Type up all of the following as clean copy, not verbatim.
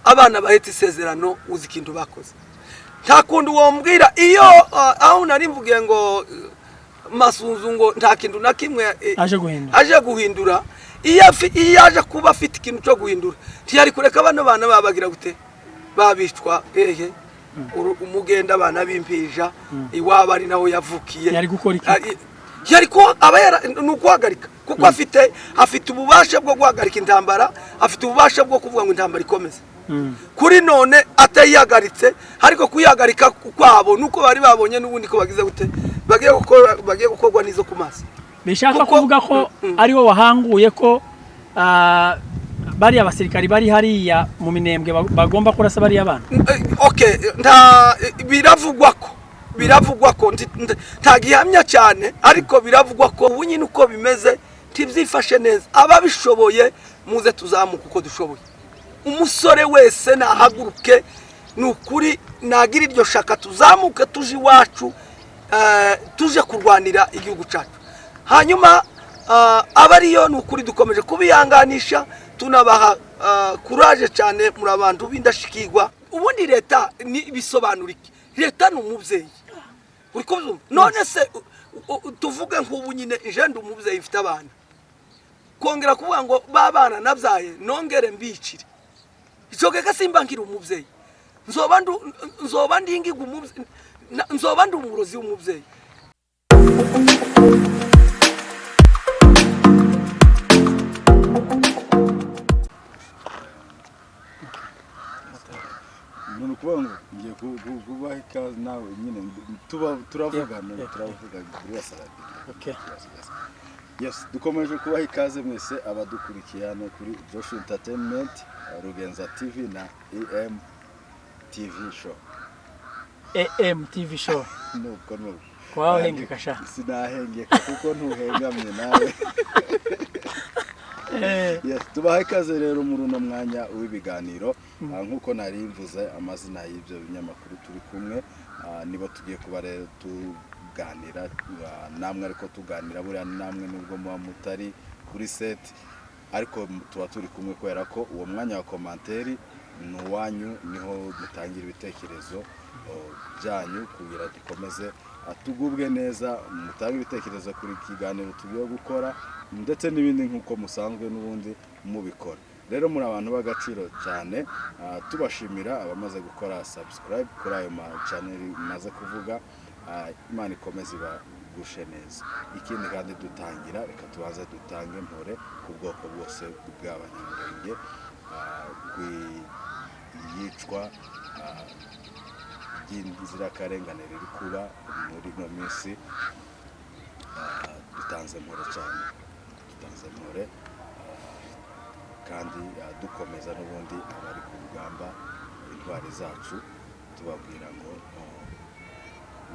abana bahetse isezerano uzi ikintu bakoze nta kundi wombwira iyo aho nari mvugiye ngo Masunzu ngo nta kintu na kimwe aje guhindura iyo aje kuba afite ikintu cyo guhindura ntiyari kureka abana babagira gute babicwa umugenda abana bimpija iwaba ari naho yavukiye yari gukora iki yari ko abera nuguhagarika kuko afite ububasha bwo guhagarika intambara afite ububasha bwo kuvuga ngo intambara ikomeze kuri none atayihagaritse ariko kuyihagarika kwabo nuko bari babonye n'ubundi ko bagize gute bagiye gukorwa nizo ku maso bishaka kuvuga ko ari wo wahanguye ko bari abasirikari bari hariya mu Minembwe bagomba kurasa bari abana okay biravugwa ko ntagihamya cyane ariko biravugwa ko ubu nyine uko bimeze tibyifashe neza ababishoboye muze tuzamuka uko dushoboye umusore wese nahaguruke nukuri nagira iryo shaka tuzamuke tuje iwacu tuje kurwanira igihugu cyacu hanyuma abariyo nukuri dukomeje kubiyanganisha tunabaha courage cyane muri abantu bindashikirwa ubundi leta ni bisobanurike leta n'umubyeyi uri kubyumva none se tuvuge nk'ubu nyine ijende umubyeyi ifite abana kongera kuvuga ngo babana nabyaye nongere mbicire icogeka simba nkiri umubyeyi nzoba ndingiga umubyeyi nzoba ndi umurozi w'umubyeyi none kubango ngiye kubaha ikaze nawe nyine turavugana kuri wasarabi okay yes dukomeje kubaha ikaze mwese abadukurikiye hano kuri Joshua Entertainment Rugenza TV na AM TV show AM TV show nuko kwa hengeka sha sinahengeka kuko ntuhengamye nawe yes tubaha ikaze rero muri uno mwanya w'ibiganiro nkuko nari mvuze amazina y'ibyo binyamakuru turi kumwe nibo tugiye kuba rero tuganira namwe ariko tuganira buriya namwe nubwo muba mutari kuri set ariko tuba turi kumwe kubera ko uwo mwanya wa komanteri n'uwanyu niho mutangira ibitekerezo byanyu kugira dukomeze atugubwe neza mutangira ibitekerezo kuri kiganiro tugiye gukora ndetse n'ibindi nkuko musanzwe n'ubundi mubikora rero muri abantu b'agaciro cyane tubashimira abamaze gukora subscribe kuri ayo channel maze kuvuga Imana ikomeze ibagushe neza ikindi kandi dutangira reka tubaze dutange mpore ku bwoko bwose bw'abanyamurenge yicwa ry'inzirakarengane riri kuba muri no minsi dutanze mpore cyane kandi dukomeza n'ubundi abari ku rugamba intwari zacu tubabwira ngo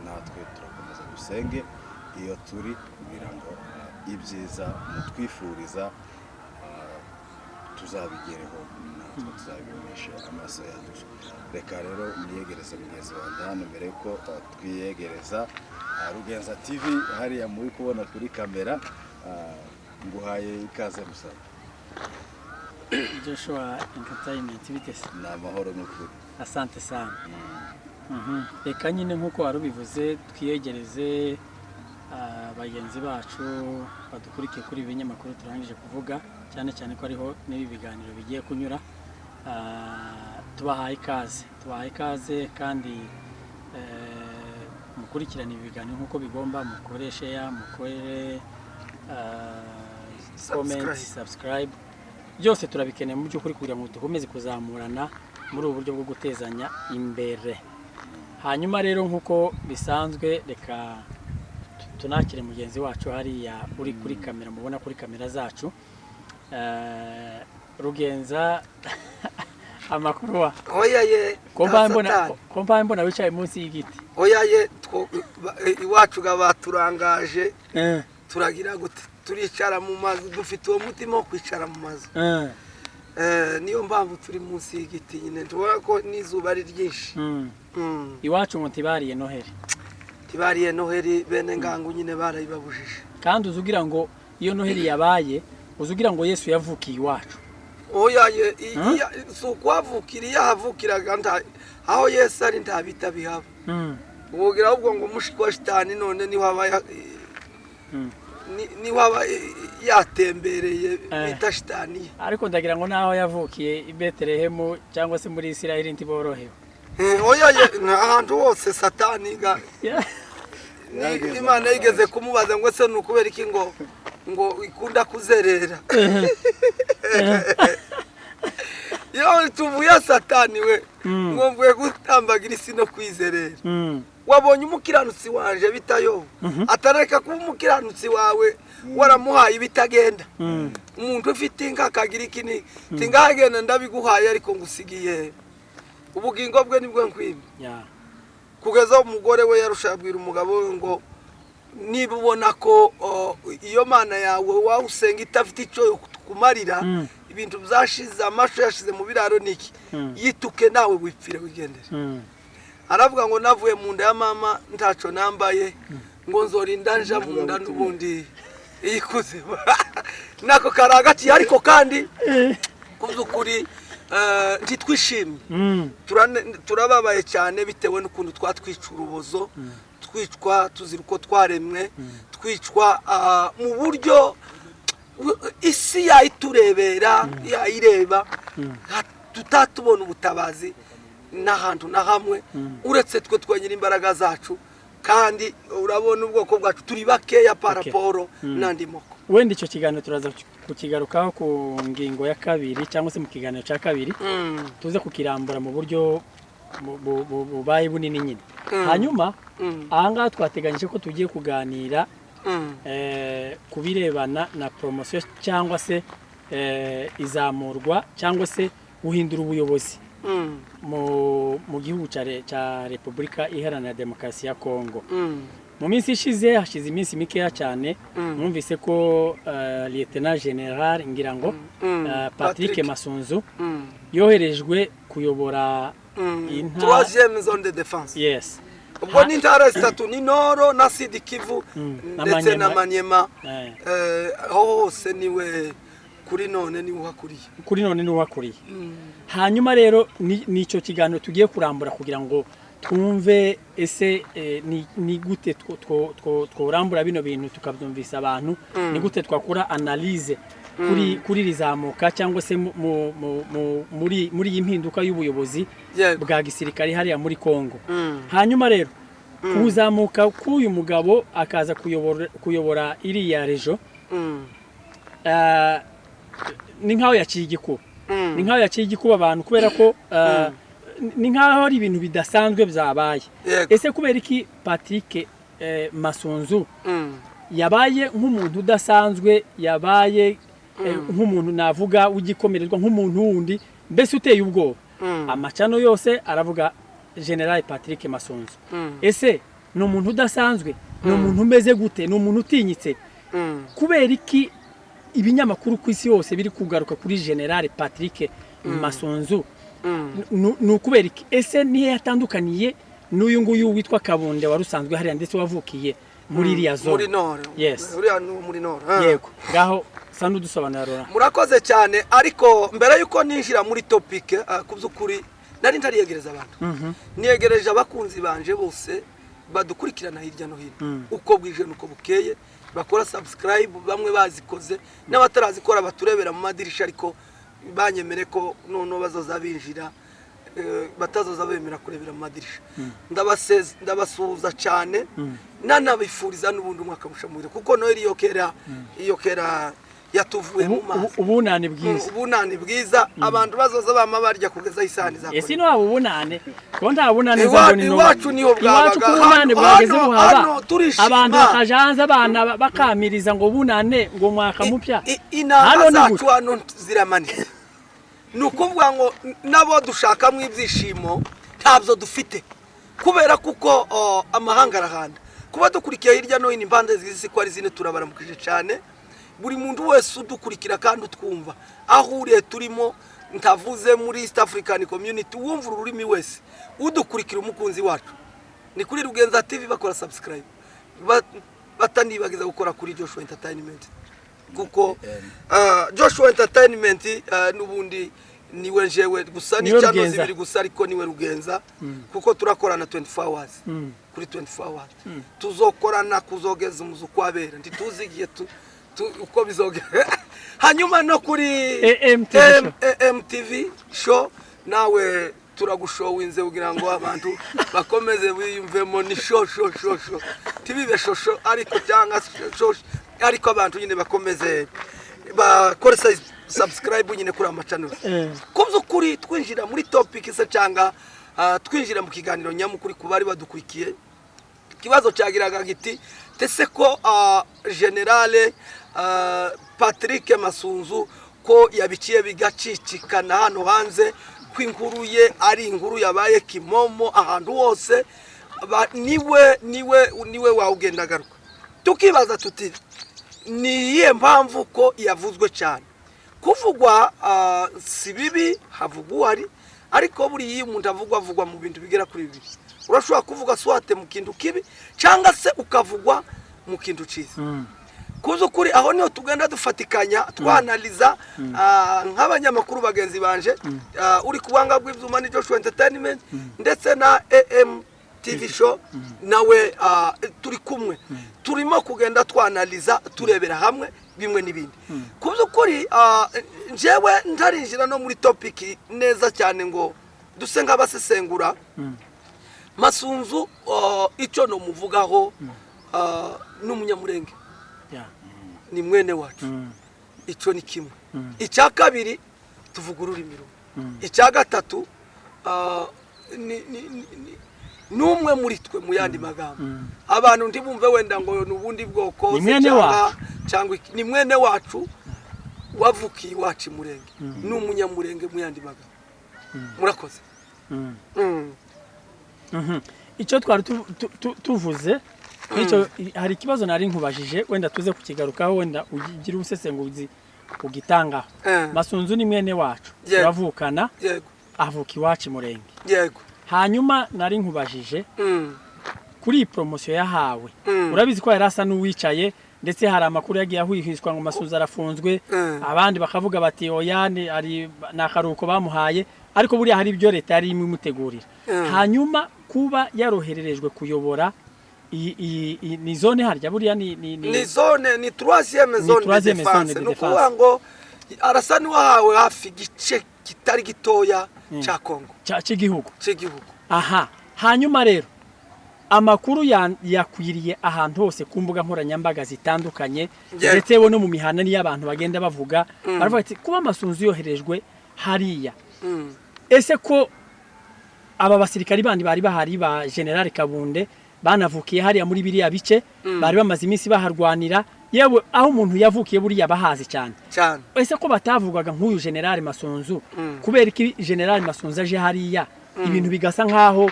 natwe turakomeza dusenge iyo turi kugira ngo ibyiza mutwifuriza tuzabigereho natwe tuzabiboneshe amaso yacu reka rero niyegereze mugenzi wanjye hano mbere ko twiyegereza Rugenza TV hariya muri kubona kuri kamera nguhaye ikaze musaba Joshua Entertainment bitese na amahoro n'ukuri asante sana reka nyine nkuko warubivuze twiyegereze bagenzi bacu badukurikiye kuri ibinyamakuru turangije kuvuga cyane cyane ko ariho n'ibi biganiro bigiye kunyura tubahaye ikaze kandi mukurikirana ibi biganiro nkuko bigomba mukoreshe mukorere comment subscribe byose turabikeneye mu by'ukuri kugira ngo dukomeze kuzamurana muri ubu buryo bwo gutezanya imbere hanyuma rero nkuko bisanzwe reka tunakire mugenzi wacu hariya uri kuri kamera mubona kuri kamera zacu Rugenza amakuru wa oyaye kompa mbona wicaye munsi y'igiti oyaye iwacu gabaturangaje turagira gute turicara mu mazu dufite uwo mutima wo kwicara mu mazu niyo mpamvu turi munsi y'igiti nyine tubona ko n'izuba ari ryinshi iwacu ngo tibariye noheri bene ngangu nyine barayibabujije kandi uzugira ngo iyo noheri yabaye uzugira ngo Yesu yavukiye iwacu oya si ukwavukira iyo ahavukiraga aho Yesu ari nta bita bihaba ubugira ahubwo ngo umushiki wa shitani none niho aba yatembereye bita shitani. Ariko ndagira ngo naho yavukiye i Betelehemu cyangwa se muri Isirayeli ntiborohewe. Oya ahantu hose satani Imana yigeze kumubaza ngo se nukubera iki ngo ikunda kuzerera. Yo tuvuye satani we ngo mvuye gutambagira isi no kwizerera. Wabonye umukiranutsi wanje bitayo atareka kuba umukiranutsi wawe waramuhaye bitagenda. Umuntu ufite inka akagira ikini tingagenda ndabiguhaye ariko ngusigiye ubugingo bwe nibwo nkwibi. Kugeza umugore we yarushabwira umugabo ngo niba ubona ko iyo mana yawe wawusenga itafite icyo kumarira ibintu byashize amasho yashize mu biraro niki yituke nawe wipfire wigendere. Aravuga ngo navuye mu nda ya mama ntaco nambaye ngo nzorinda nja mu nda n'ubundi iyikuze nako karagati ariko kandi kuzukuri ntitwishimye turababaye cyane bitewe n'ukuntu twatwica urubozo twicwa tuzira uko twaremwe twicwa mu buryo isi yayiturebera yayireba tutatubona ubutabazi n'ahantu na hamwe uretse twe twenyira imbaraga zacu kandi urabona ubwoko bwacu turi bakeya paraporo nandi moko. Wenda icyo kiganiro turaza kukigarukaho ku ngingo ya kabiri cyangwa se mu kiganiro cya kabiri tuze kukirambura mu buryo bubaye bunini nyine. Hanyuma ahangaha twateganyije ko tugiye kuganira ku birebana na promotion cyangwa se izamurwa cyangwa se guhindura ubuyobozi mu gihugu cya Repubulika Iharanira Demokarasi ya Kongo. Mu minsi ishize hashize iminsi mikeya cyane mwumvise ko Lieutenant General ngira ngo Patrick Masunzu yoherejwe kuyobora troisième zone de défense. Yes. Ubwo ni intara zitatu ni Noro na Sud Kivu ndetse na Manyema hose niwe kuri none ni uhakuriye. Hanyuma rero nico kiganiro tugiye kurambura kugira ngo twumve ese ni gute tworambura bino bintu tukabyumvisa abantu ni gute twakora analyse kuri rizamuka cyangwa se muri impinduka y'ubuyobozi bwa gisirikare hariya muri Kongo. Hanyuma rero kuzamuka k'uyu mugabo akaza kuyobora iriya rejo ni nkaho yaciye igikuba abantu kubera ko ni nkaho ari ibintu bidasanzwe byabaye. Ese kubera iki Patrick Masunzu yabaye nk'umuntu udasanzwe yabaye nk'umuntu navuga ugikomererwa nk'umuntu wundi mbese uteye ubwoba amacano yose aravuga General Patrick Masunzu. Ese ni umuntu udasanzwe ni umuntu umeze gute ni umuntu utinyitse kubera iki ibinyamakuru ku isi yose biri kugaruka kuri General Patrick Masunzu nukubera iki? Ese nihe yatandukaniye n'uyu nguyu witwa Kabunde warusanzwe hariya ndetse wavukiye muri iriya zone muri Nord? Yes, uriya muri Nord. Yego, ngaho sandu dusobanura. Murakoze cyane ariko mbere yuko ninjira muri topic kubyukuri nari ntariyegereza abantu niyegereje abakunzi banje bose badukurikirana hirya no hino uko bwije nuko bukeye bakora subscribe bamwe bazikoze n'abatarazikora baturebera mu madirisha ariko banyemere ko none bazoza binjira batazoza bemera kurebera mu madirisha. Ndabasuhuza cyane nanabifuriza n'ubundi umwaka mushamure kuko no iyo kera yatuvuye mu mazi ubunani bwiza abantu bazoza bama barya kugeza isani za. Ese no abunane ko nta bunane iwacu niho bwabaga ubunane bwageze buhaba abantu bakajanza abana bakamiriza ngo bunane ngo mwaka mupya hano zacu hano ziramanitse nukuvuga ngo nabo dushaka mu ibyishimo ntabyo dufite kubera kuko amahanga arahanda kuba dukurikiye hirya no hino impande z'isi ko ari zine turabaramukije cyane buri muntu wese udukurikira kandi utwumva aho uriye turimo ntavuze muri East African Community wumva ururimi wese udukurikira umukunzi wacu ni kuri Rugenza TV bakora subscribe batanibagiza gukora kuri Joshua Entertainment. kuko Joshua Entertainment n'ubundi niwe njewe gusa ni channel zibiri gusa ariko niwe Rugenza kuko turakorana 24 hours kuri 24 hours tuzokorana kuzogeza umuzu kwabera ntituzigiye uko bizogera hanyuma no kuri AMTV show nawe turagushowinze kugira ngo abantu bakomeze biyumvemo ni show tibibe shosho ariko cyangwa show ariko abantu nyine bakomeze bakore subscribe nyine kuri ama channel kubzo kuri twinjira muri topic se cyangwa twinjira mu kiganiro nyamukuri kubari badukwikiye kibazo cyagiraga giti tese ko generale Patrick Masunzu ko yabikiye bigacicikana hano hanze kwinkuruye ari inkuru yabaye kimomo ahantu hose niwe wawugenda garuka tukibaza tuti niye mpamvu ko yavuzwe cyane kuvugwa si bibi havugwa ariko buri iyo umuntu avugwa mu bintu bigera kuri bibiri urashobora kuvuga swate mu kintu kibi cyangwa se ukavugwa mu kintu cyiza kuzo kuri aho niho tugenda dufatikanya twanaliza nk'abanyamakuru bagenzi banje uri kubanga bw'ivyuma ni Joshua Entertainment ndetse na AMTV show nawe turi kumwe turimo kugenda twanaliza turebera hamwe bimwe n'ibindi kuzo kuri njewe ndarinjira no muri topic neza cyane ngo duse nk'abasesengura Masunzu icyo no muvugaho n'umunyamurenge ni mwene wacu icyo ni kimwe icya kabiri tuvuga ururimi rumwe icya gatatu numwe muri twe mu yandi magambo abantu ntibumve wenda ngo nubundi bwoko cyangwa ni mwene wacu wavukiye iwacu murenge n'umunyamurenge mu yandi magambo murakoze icyo twari tuvuze icyo hari ikibazo nari nkubajije wenda tuze kukigarukaho wenda ugira ubusesenguzi ugitangaho Masunzu ni mwene wacu turavukana avuka iwacu murenge yego hanyuma nari nkubajije kuri promotion yahawe urabizi ko yarasa n'uwicaye ndetse hari amakuru yagiye ahwihishwa ngo Masunzu arafunzwe abandi bakavuga bati oyane ari nakaruko bamuhaye ariko buri hari ibyo leta yari imutegurira hanyuma kuba yarohererejwe kuyobora ni zone harya buriya ni zone ni 3e zone de défense nukuvuga ngo arasa n'uwahawe hafi gice kitari gitoya cha Kongo cy'igihugu aha hanyuma rero amakuru yakwiriye ahantu hose ku mbuga nkoranyambaga zitandukanye ndetse no mu mihana ni y'abantu bagenda bavuga baravuga ati kuba Masunzu yoherejwe hariya ese ko aba basirikari bandi bari bahari ba General Kabunde banavukiye hariya muri biriya bice bari bamaze iminsi baharwanira yewe aho umuntu yavukiye buriya bahazi cyane ese ko batavugaga nk'uyu General Masunzu kubera iki General Masunzu aje hariya ibintu bigasa nkaho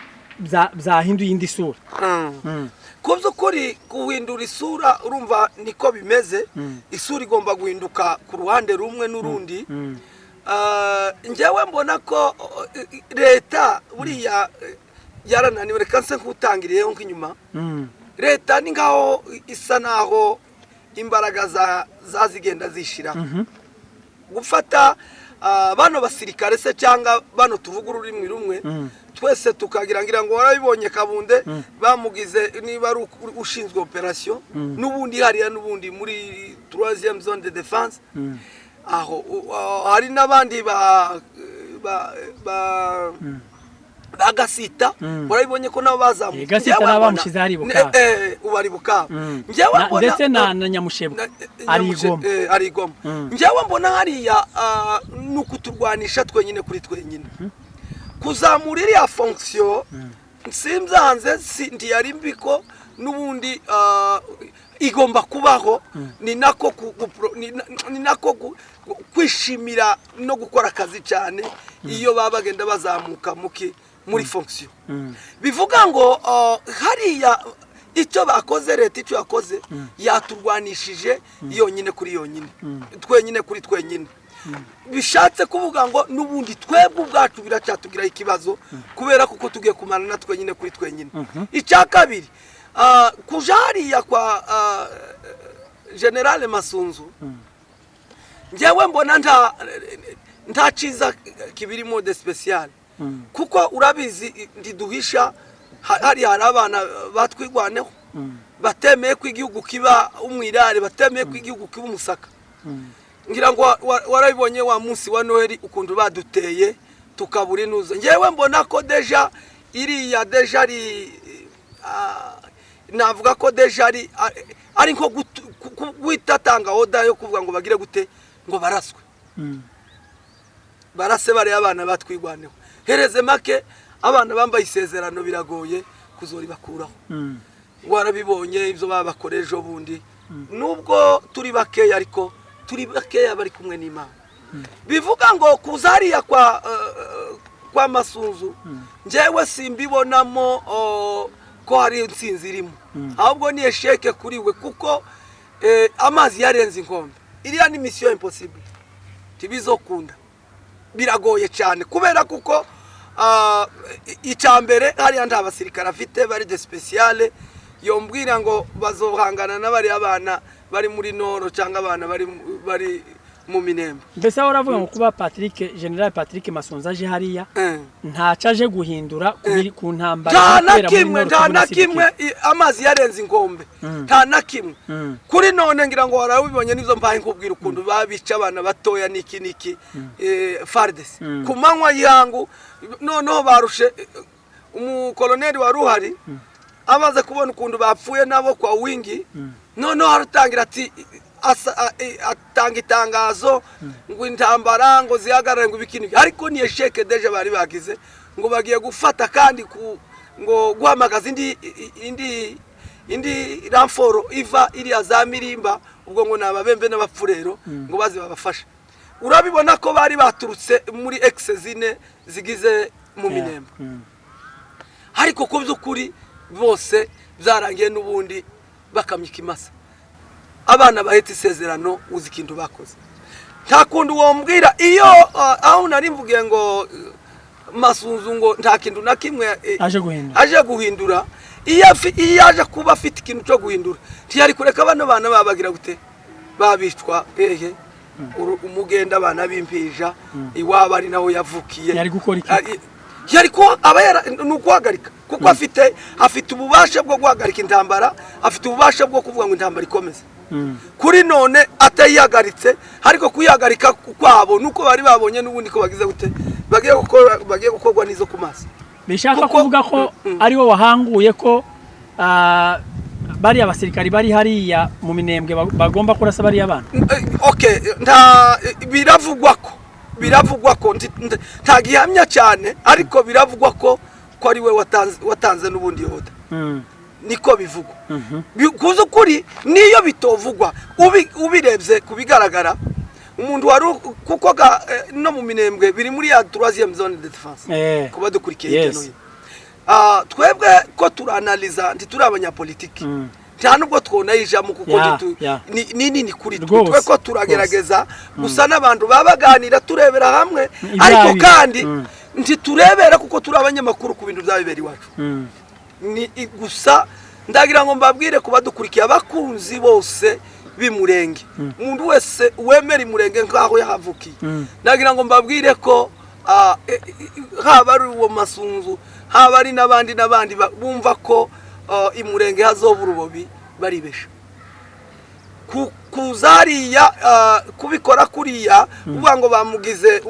byahinduye indi sura kubyo kuri guhindura isura urumva niko bimeze isura igomba guhinduka ku ruhande rumwe n'urundi njyewe mbona ko leta buriya yarananiwe reka nse nkutangiriyeho nk'inyuma leta ni ngaho isa naho imbaraga zazigenda zishira gufata bano basirikare se cyangwa bano tuvuga ururimi rumwe twese tukagira ngo warabibonye Kabunde bamugize niba ari ushinzwe operation n'ubundi hariya n'ubundi muri 3e zone de défense aho hari n'abandi bagasita warabibonye ko nabo bazamuye gasita nabamushize hari Bukavu ubari Bukavu njyewe mbona ndetse na Nyamushebo ari Goma njyewe mbona hariya nukuturwanisha twenyine kuri twenyine kuzamurira ya fonction simzanze ndi yari mbiko nubundi igomba kubaho ni nako kwishimira no gukora akazi cyane iyo babagenda bazamuka muri fonction bivuga ngo hariya icyo bakoze leta icyo yakoze yaturwanishije yonyine kuri yonyine twenyine kuri twenyine bishatse kuvuga ngo nubundi twebwe ubwacu biracyatugira ikibazo kubera kuko tugiye kumana na twenyine kuri twenyine icya kabiri kuja hariya kwa General Masunzu njyewe mbona nta ciza kibirimo de special kuko urabizi ndiduhisha hari abana batwigwaneho batemeye ko igihugu kiba umwirare batemeye ko igihugu kiba umusaka ngira ngo warabibonye wa munsi wa Noheli ukuntu baduteye tukabura inuza njyewe mbona ko deja iriya deja ari navuga ko deja ari nko guitatanga oda yo kuvuga ngo bagire gute ngo baraswe barase bari abana batwigwaneho hereze make abana bambaye isezerano biragoye kuzori bakuraho warabibonye ivyo babakoreje bundi nubwo turi bakeya ariko turi bakeya bari kumwe n'Imana bivuga ngo kuzariya kwa Masunzu njyewe simbibonamo ko hari intsinzi irimo ahubwo ni esheke kuri we kuko amazi yarenze inkombe iriya ni mission impossible tibizokunda biragoye cyane kubera kuko icambere hari andi abasirikare afite bari de speciale yombwira ngo bazohangana n'abari abana bari muri Noro cyangwa abana bari mu Minembe mbese uravuga ngo kuba General Patrick Masunzu aje hariya ntacaje guhindura ku ntambara nta na kimwe amazi yarenze ingombe nta na kimwe kuri none ngira ngo warabibonye nizo mbaye nkubwira ukuntu babica abana batoya niki Fardes ku manywa yangu noneho barushe umukoloneli wa Ruhari amaze kubona ukuntu bapfuye nabo kwa wingi noneho harutangira ati atanga itangazo ngo intambara ngo zihagarare ngo bikintu ariko ni esheke deje bari bagize ngo bagiye gufata kandi ngo guhamagaza indi ramforo iva iri azamirimba ubwo ngo nababembe n'abapfurero ngo bazi babafasha urabibona ko bari baturutse muri exezine zigize mu Minembe ariko ko byukuri bose byarangiye n'ubundi bakamyika imasa abana bahetse isezerano uzi ikintu bakoze nta kundi wombwira iyo aho nari mvugiye ngo Masunzu ngo nta kintu na kimwe aje guhindura iyo aje kuba afite ikintu cyo guhindura ntiyari kureka abana babagira gute babicwa umugenda abana bimpija iwaba ari naho yavukiye yari gukora iki yari ko abayera nuguhagarika kuko afite ububasha bwo guhagarika intambara afite ububasha bwo kuvuga ngo intambara ikomeze kuri none atayihagaritse ariko kuyihagarika kwabo nuko bari babonye n'ubundi ko bagize gute bagiye gukorwa nizo ku maso bishaka kuvuga ko ari wo wahanguye ko bari abasirikari bari hariya mu Minembwe bagomba kurasa bari abana okay biravugwa ko ntagihamya cyane ariko biravugwa ko ari we watanze n'ubundi yoda niko bivugwa kuzo kuri niyo bitovugwa ubirebye kubigaragara umuntu wari kuko no mu Minembwe biri muri ya 3e zone de défense kuba dukurikiye hino twebwe ko turanaliza ntituri abanyapolitiki nta nubwo twonayijamo kuko nini kuri twe ko turagerageza gusa n'abantu babaganira turebera hamwe ariko kandi ntiturebera kuko turi abanyamakuru ku bintu byabibera iwacu ni gusa ndagira ngo mbabwire kuba dukurikiye abakunzi bose b'Imurenge umuntu wese wemera Imurenge nkaho yahavukiye ndagira ngo mbabwire ko haba ari uwo Masunzu haba ari n'abandi bumva ko Imurenge hazobura urubobi baribesha kuzariya kubikora kuriya uvuga ngo bamugize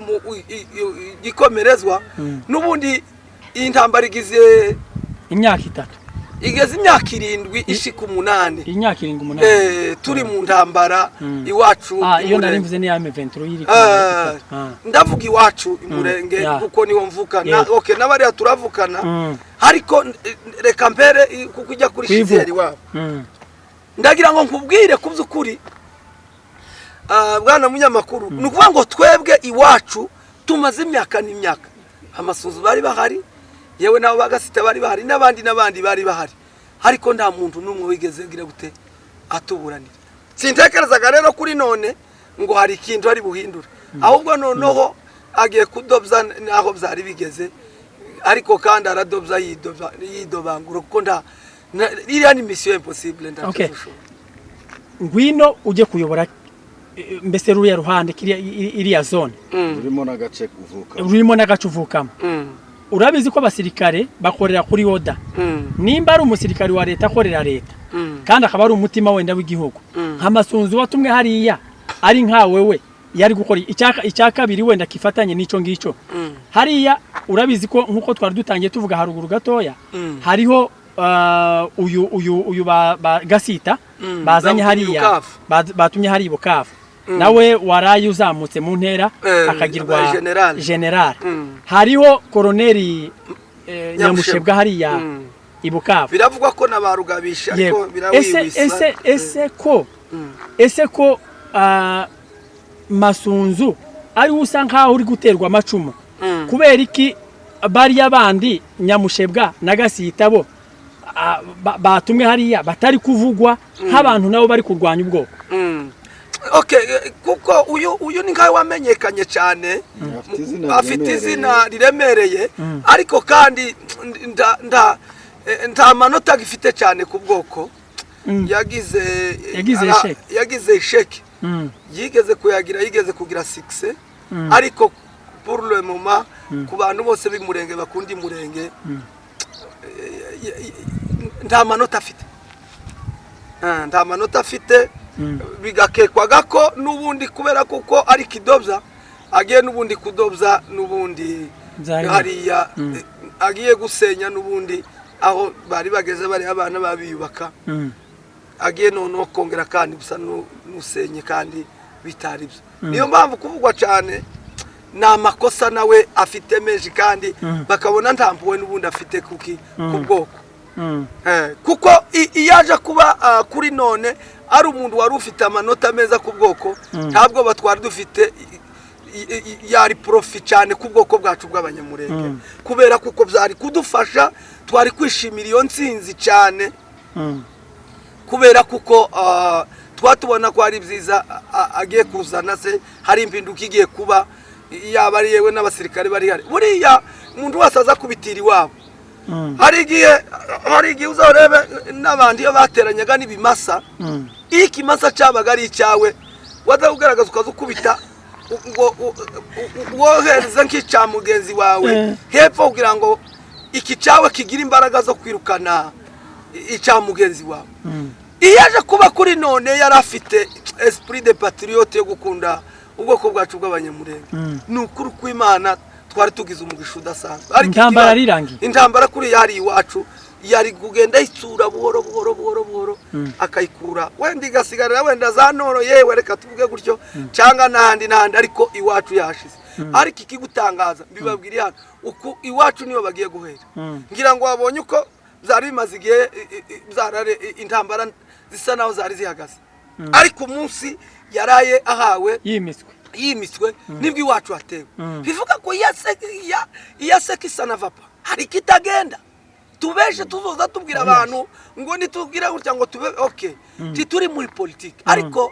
gikomerezwa n'ubundi intambara igize imyaka 3 igeze imyaka 7 ishika 8 imyaka 7 turi mu ntambara iwacu iyo narimvuze ni ame 23 yiri ndavuga iwacu Imurenge kuko niho mvukana okay nabari turavukana ariko reka mbere kuko ijya kuri shizeri wabo ndagira ngo nkubwire kubyukuri bwana munyamakuru nukuvuga ngo twebwe iwacu tumaze imyaka n'imyaka Amasunzu bari bahari yewe nabo bagasita bari bahari n'abandi bari bahari ariko nta muntu numwe wigeze gira gute atuburanira sintekerezaga rero kuri none ngo hari ikintu ari buhindura ahubwo noneho agiye kudobza naho byari bigeze ariko kandi aradobza yidobangura kuko iriya ni mission impossible ngwino uje kuyobora mbese ruya ruhande iriya zone urimo n'agace uvuka rurimo n'agace uvukamo urabizi ko abasirikare bakorera kuri oda nimba ari umusirikare wa leta akorera leta kandi akaba ari umutima wenda w'igihugu nk'amasunzu watumwe hariya ari nkawe we yari gukora icya kabiri wenda kifatanye n'ico ngico hariya urabizi ko nkuko twari dutangiye tuvuga haruguru gatoya hariho uyu Gasita bazanye hariya batumye hari Bukavu nawe waraye uzamutse mu ntera akagirwa general hariho koroneri Nyamushebwa hariya Ibukavu biravugwa ko nabarugabisha ariko birawibisa ese ko Masunzu ari usa nkaho uri guterwa amacumu kubera iki bari abandi Nyamushebwa na Gasita bo batumwe hariya batari kuvugwa nk'abantu nabo bari kurwanya ubwoko kuko uyu ni nkawe wamenyekanye cyane afite izina riremereye ariko kandi nta manota gifite cyane ku bwoko yagize isheke yigeze kugira 6 ariko pour le moment ku bantu bose b'imurenge bakundi murenge nta manota afite bigakekwaga ko nubundi kubera kuko ari kidobza agiye nubundi kudobza nubundi hariya agiye gusenya nubundi aho bari bageze bari abana babiyubaka agiye no kongera kandi gusa nusenye kandi bitari byo niyo mpamvu kuvugwa cyane na makosa nawe afite menshi kandi bakabona ntampuwe nubundi afite ku bwoko kuko iyaje kuba kuri none ari umuntu wari ufite amanota meza ku bwoko ntabwo batwara dufite yari profi cyane ku bwoko bwacu bw'abanyamurenge kubera kuko byari kudufasha twari kwishimira iyo nsinzi cyane kubera kuko twatubona ko ari byiza agiye kuzana se hari impinduka igiye kuba yaba ari yewe n'abasirikare bari hari buriya umuntu wese aza kubitira iwabo hari igihe uzarebe n'abandi iyo bateranyaga n'ibimasa iyo ikimasa cyabaga ari icyawe wadakugaragaza ukaza ukubita wohereza nk'icya mugenzi wawe hepfo kugira ngo iki cyawe kigira imbaraga zo kwirukana icya mugenzi wawe iyo aje kuba kuri none yari afite esprit de patriote yo gukunda ubwoko bwacu bw'abanyamurenge ni ukuri kw'Imana twari tugize umugisha udasanzwe intambara rirangiye intambara kuri yari iwacu yari kugenda isura buhoro akayikura wenda igasigarira wenda za noro yewe reka tuvuge gutyo cyangwa n'ahandi ariko iwacu yashize ariko ikigutangaza mbibabwira hano uko iwacu niyo bagiye guhera ngira ngo wabonye uko zari bimaze igihe intambara zisa naho zari zihagaze ariko umunsi yaraye ahawe yimiswe nibwo iwacu hatewe bivuga ko iyaseka isa na vapa hari kitagenda tubeje tuzoza tubwira abantu ngo nitubwira gutya ngo tube tituri muri politiki ariko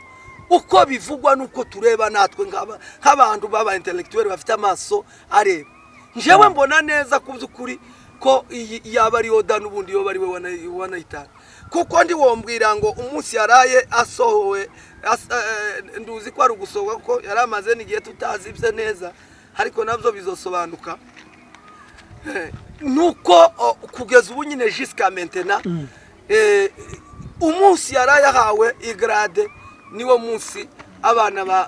uko bivugwa nuko tureba natwe nk'abantu baba intellectuel bafite amaso areba njewe mbona neza kubyukuri ko yaba ari oda nubundi yo bari we wanayitana kuko ndi wombwira ngo umunsi yaraye asohowe nduzi ko ari ugusohoka ko yaramaze n'igihe tutazibye neza ariko nabyo bizosobanuka nuko kugeza ubu nyine jusqu'à maintenant umunsi yaraye ahawe igrade niwo munsi abana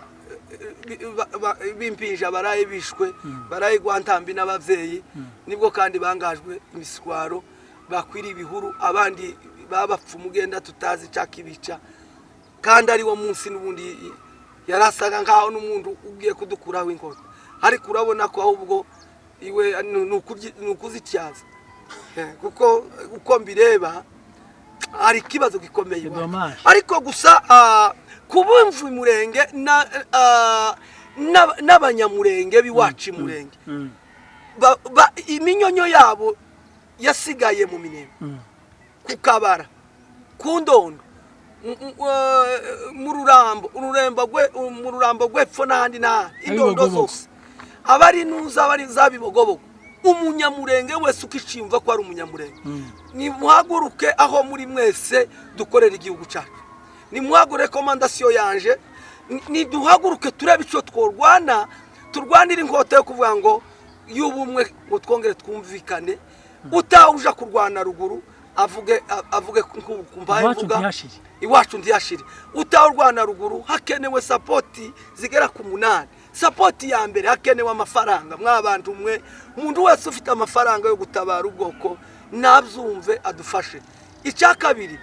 bimpinja baraye bishwe baraye gwantambi n'abavyeyi nibwo kandi bangajwe imiswaro bakwiri ibihuru abandi babapfa umugenda tutazi cakibica kandi ari wo munsi nubundi yarasaga ngaho n'umuntu ugiye kudukuraho inkota ariko urabona ko ahubwo iwe nukuzityaza kuko uko mbireba ari kibazo gikomeye ariko gusa kubumva imurenge n'abanyamurenge biwacu imurenge iminyonyo yabo yasigaye mu minembwe kukabara kundondo mu rurambo gwepfo n'ahandi indondo zose abari nuza abari zabibogobogo umunyamurenge wese ukicimva ko ari umunyamurenge ni muhaguruke aho muri mwese dukorera igihugu cyacu ni muhagure recommandation yanje niduhaguruke turebe icyo tworwana, turwanire inkota yo kuvuga ngo y'ubumwe ngo twongere twumvikane. Utawuja kurwana ruguru avuge kumbaye mvuga iwacu ndiyashire. Utawurwana ruguru hakenewe sapoti zigera ku 8. Sapoti ya mbere hakenewe amafaranga. Mwabantu mwe, umuntu wese ufite amafaranga yo gutabara ubwoko nabyumve adufashe. Icya kabiri,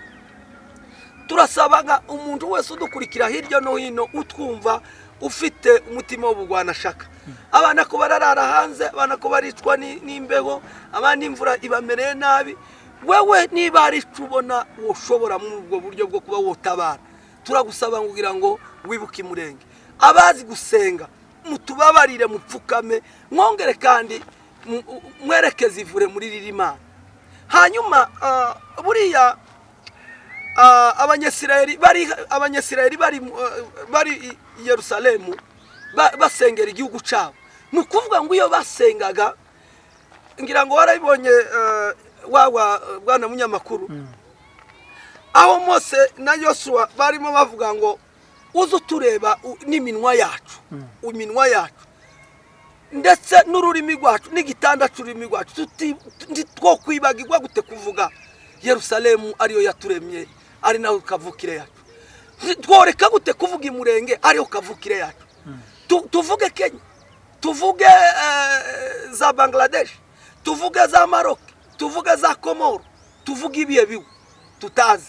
turasabaga umuntu wese udukurikira hirya no hino utwumva ufite umutima w'ubugwana shaka. Abana ko bararara hanze, abana ko baricwa n'imbeho, abandi imvura ibamereye nabi. Wewe niba ari cubona woshobora mu ubwo buryo bwo kuba wotabara, turagusaba kugira ngo wibuke Murenge. Abazi gusenga mutubabarire, mupfukame, mwongere kandi mwerekeze ivure muri Ririma. Hanyuma buriya abanyesirayeli bari Yerusalemu basengera igihugu cyabo. Nukuvuga ngo iyo basengaga, ngira ngo warabibonye wawa bwana munyamakuru, aho Mose na Yoshua barimo bavuga ngo uzo tureba n'iminwa yacu, iminwa yacu ndetse n'ururimi rwacu n'igitanda cy'ururimi rwacu, two kwibagirwa gute kuvuga Yerusalemu ariyo yaturemye, ari naho kavukire yacu. Tworeka gute kuvuga imurenge ariyo kavukire yacu. Tuvuge Kenya, tuvuge za Bangladesh, tuvuge za Maroc, tuvuge za Komoro, tuvuge ibiye biwe tutazi.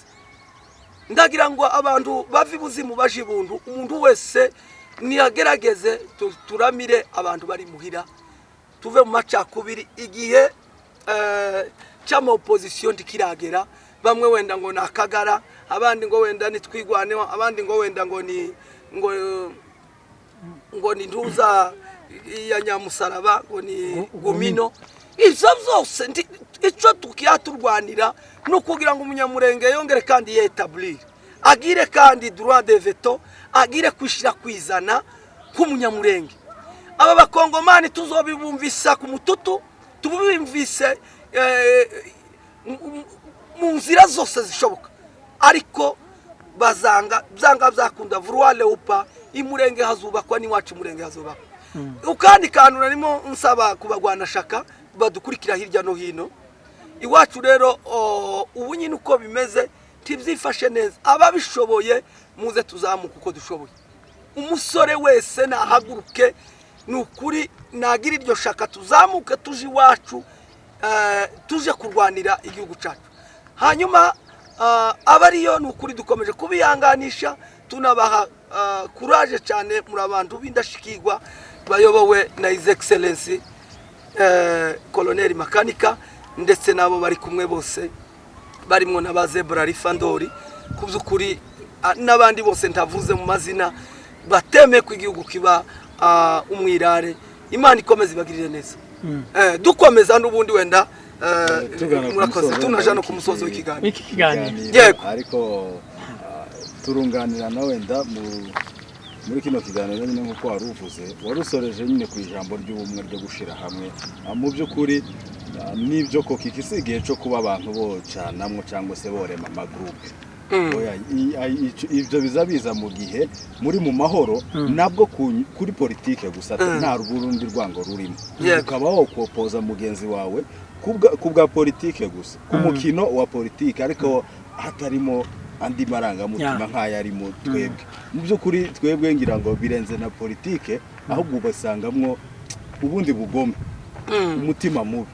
Ndagira ngo abantu bavi buzimu bajibundu, umuntu wese niyagerageze turamire abantu bari muhira, tuve mu macakubiri. Igihe cyama opposition ndikiragera, bamwe wenda ngo nakagara, abandi ngo wenda nitwigwaneho, abandi ngo wenda ngo ni ntuza ya Nyamusaraba, ngo ni Gumino. Izo zose icyo tukiyaturwanira no kugira ngo umunyamurenge yongere kandi yetablir, agire kandi droit de veto, agire kwishira kwizana k'umunyamurenge. Aba bakongomani tuzobibumvisa ku mututu, tubumvise mu nzira zose zishoboka, ariko byanga byakunda vuruale upa imurenge hazubakwa n'iwacu murenge hazubakwa. Ukandi kantu narimo nsaba kubagwana shaka badukurikira hirya no hino iwacu. Rero ubu nyine uko bimeze tibyifashe neza. Ababishoboye muze tuzamuka uko dushoboye. Umusore wese nahaguruke, nukuri nagira iryo shaka, tuzamuke tuje iwacu, tuje kurwanira igihugu cyacu. Hanyuma abariyo nukuri dukomeje kubiyanganisha, tunabaha courage cyane. Muri abantu b'indashikirwa bayobowe na His Excellency Colonel Makanika, ndetse nabo bari kumwe bose, barimo na bazebra Rifandori, kubyukuri n'abandi bose ntavuze mu mazina, bateme ku igihugu kiba umwirare. Imana ikomeze ibagirire neza. Dukomeza n'ubundi wenda murakoze, tunaja no ku musozo w'ikiganiro. Yego, ariko turunganira na wenda muri kino kiganiro nyine nkuko waruvuze, warusoreje nyine ku ijambo ry'ubumwe ryo gushira hamwe. Mu by'ukuri nibyo ko kikisigiye cyo kuba abantu bo canamwe cyangwa se borema amagroupe. Ibyo bizabiza mu gihe muri mu mahoro, nabwo kuri politike gusa, nta rundi rwango rurimo. Ukaba wo kopoza mugenzi wawe kubwa politike gusa, ku mukino wa politike, ariko hatarimo andi marangamutima nk'ayarimo twebwe. Mu by'ukuri twebwe ngira ngo birenze na politike, ahubwo basangamwo ubundi bugome, umutima mubi,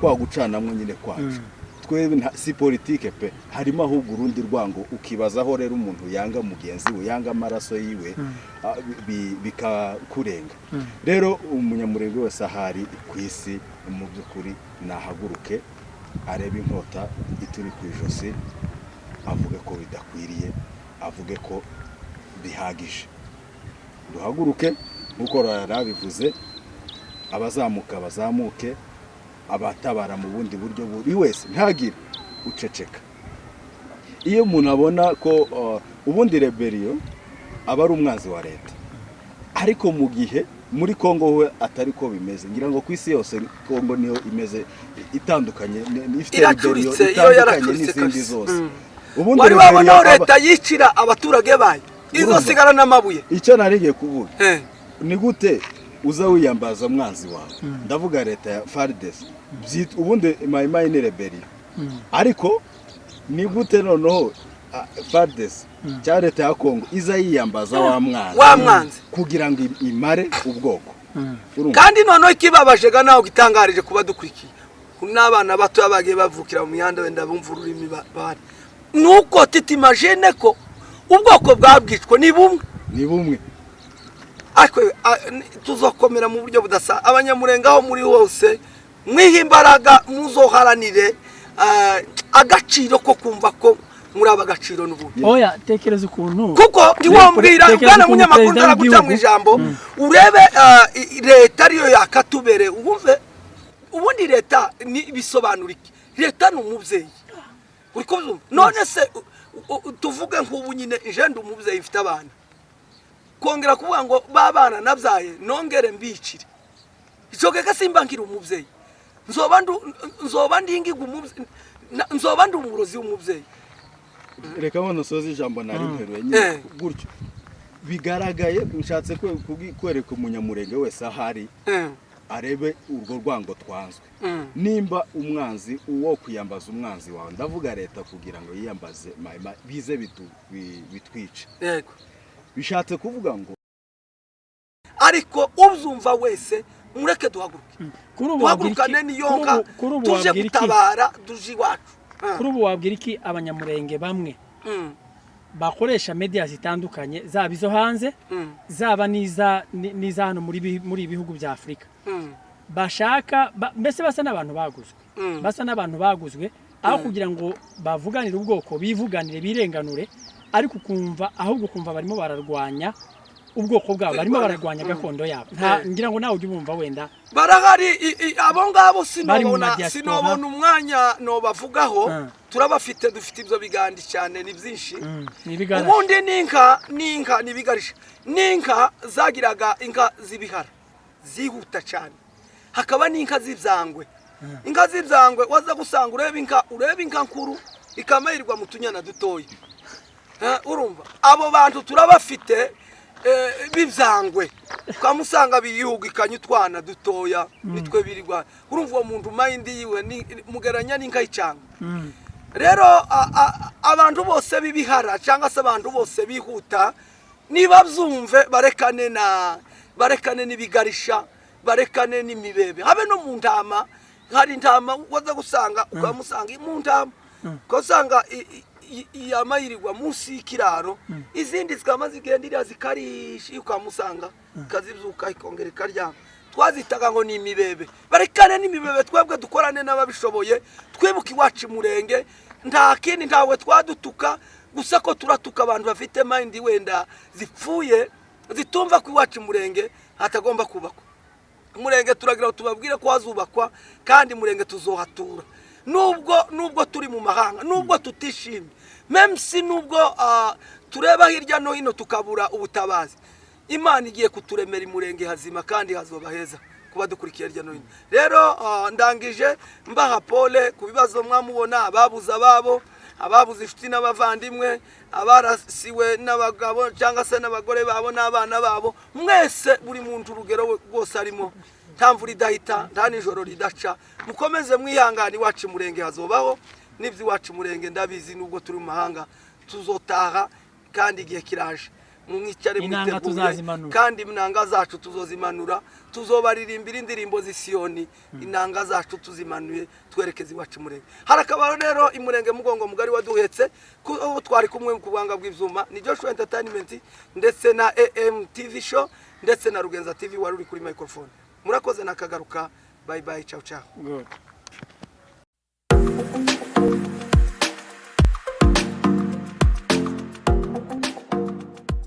kwa gucanamwe nyine kwacu. Twebwe si politike pe, harimo ahubwo urundi rwango. Ukibazaho rero umuntu yanga mugenzi we, yanga amaraso yiwe, bikakurenga. Rero umunyamurenge wese ahari ku isi, mu by'ukuri nahaguruke, arebe inkota ituri ku ijosi, avuge ko bidakwiriye, avuge ko bihagije. Duhaguruke nkuko rabivuze, abazamuka bazamuke, abatabara mu bundi buryo buri wese ntagire uceceka. Iyo umuntu abona ko ubundi rebellion aba ari umwanzi wa leta, ariko mu gihe muri Kongo we atari ko bimeze, ngira ngo ku isi yose Kongo niyo imeze itandukanye, ifite rebellion itandukanye n'izindi zose. Ubundi wari wabona leta yicira abaturage bayo, izosigara n'amabuye. icyo narigiye kuvuga Eh. ni gute uza wiyambaza umwanzi wawe ndavuga leta ya FARDC ubundi mayimayi ni rebellion ariko ni gute noneho FARDC cya leta ya Kongo iza yiyambaza wa mwanzi kugira ngo imare ubwoko kandi noneho ikibabajega naho gitangarije kuba dukurikiye n'abana bato bagiye bavukira mu mihanda wenda bumva ururimi bari nuko titimagene ko ubwoko bwabwicwa ni bumwe ariko tuzokomera mu buryo budasa abanyamurenga aho muri hose mwihimbaraga muzoharanire agaciro ko kumva ko muri abagaciro n'ubundi oya tekereza ukuntu kuko ndiwombwira bwana munyamakuru araguca mu ijambo urebe leta ariyo yakatubere uwumve ubundi leta ni bisobanura iki leta ni umubyeyi uri kubyumva none se tuvuge nk'ubu nyine ijenda umubyeyi ifite abana kongera kuvuga ngo babana nabyaye nongere mbicire icyo gega simba nkiri umubyeyi nzoba ndingiga umubyeyi nzoba ndi umurozi w'umubyeyi reka bano soza ijambo nari mperuye nyine gutyo bigaragaye nshatse kwereka umunyamurenge wese ahari arebe urwo rwango twanzwe nimba umwanzi uwo kwiyambaza umwanzi wawe ndavuga leta kugira ngo yiyambaze bize bitwice yego bishatse kuvuga ngo ariko uzumva wese mureke duhaguruke duhagurukane niyonka tuje gutabara duje iwacu kuri ubu wabwira iki abanyamurenge bamwe bakoresha media zitandukanye zaba izo hanze zaba niza hano muri ibihugu bya Afrika bashaka mbese basa n'abantu baguzwe aho kugira ngo bavuganire ubwoko bivuganire birenganure ariko kumva ahubwo kumva barimo bararwanya ubwoko bwabo barimo bararwanya gakondo yabo ngira ngo nawe ujye bumva wenda barahari abo ngabo sinobona umwanya no bavugaho turabafite dufite ibyo bigandi cyane ni byinshi ubundi ninka nibigarisha ninka zagiraga inka zibihara zihuta cyane hakaba n'inka z'ibyangwe inka z'ibyangwe waza gusanga ureba inka nkuru ikamayirwa mu tunyana dutoya urumva abo bantu turabafite bibyangwe twamusanga biyihuga ikanya utwana dutoya nitwe birirwa urumva uwo muntu mayindi yiwe mugeranya n'inka y'icanga rero abantu bose bibihara cyangwa se abantu bose bihuta niba byumve barekane n'ibigarisha barekane n'imibebe habe no mu ntama hari intama waza gusanga ukamusanga mu ntama ukasanga yamayirirwa munsi y'ikiraro izindi zikama zigendira zikarisha ukamusanga kazibyuka ikongera ikaryama twazitaga ngo ni imibebe barekane n'imibebe twebwe dukorane n'ababishoboye twibuka iwacu murenge nta kindi ntawe twadutuka gusa ko turatuka abantu bafite mind wenda zipfuye zitumva ko iwacu murenge hatagomba kubakwa murenge turagira tubabwire ko hazubakwa kandi murenge tuzohatura nubwo turi mu mahanga nubwo tutishimye memsi nubwo tureba hirya no hino tukabura ubutabazi Imana igiye kuturemera imurenge hazima kandi hazoba heza kuba dukurikiye hirya no hino rero ndangije mbaha pole ku bibazo mwamubona ababuze ababo ababuze inshuti n'abavandimwe abarasiwe n'abagabo cyangwa se n'abagore babo n'abana babo mwese buri muntu urugero rwose arimo nta mvura idahita nta nijoro ridaca mukomeze mwihangane iwacu murenge hazobaho n'ibyo iwacu murenge ndabizi nubwo turi mu mahanga tuzotaha kandi igihe kiraje mwicare mwiteguye kandi inanga zacu tuzozimanura tuzobaririmbira indirimbo z'Isiyoni inanga zacu tuzimanuye twerekeze iwacu murenge harakaba rero imurenge mugongo mugari waduhetse ko twari kumwe ku bwanga bw'ivyuma ni Joshua Entertainment ndetse na AM TV show ndetse na Rugenza TV wari uri kuri microphone murakoze nakagaruka bye bye ciao ciao good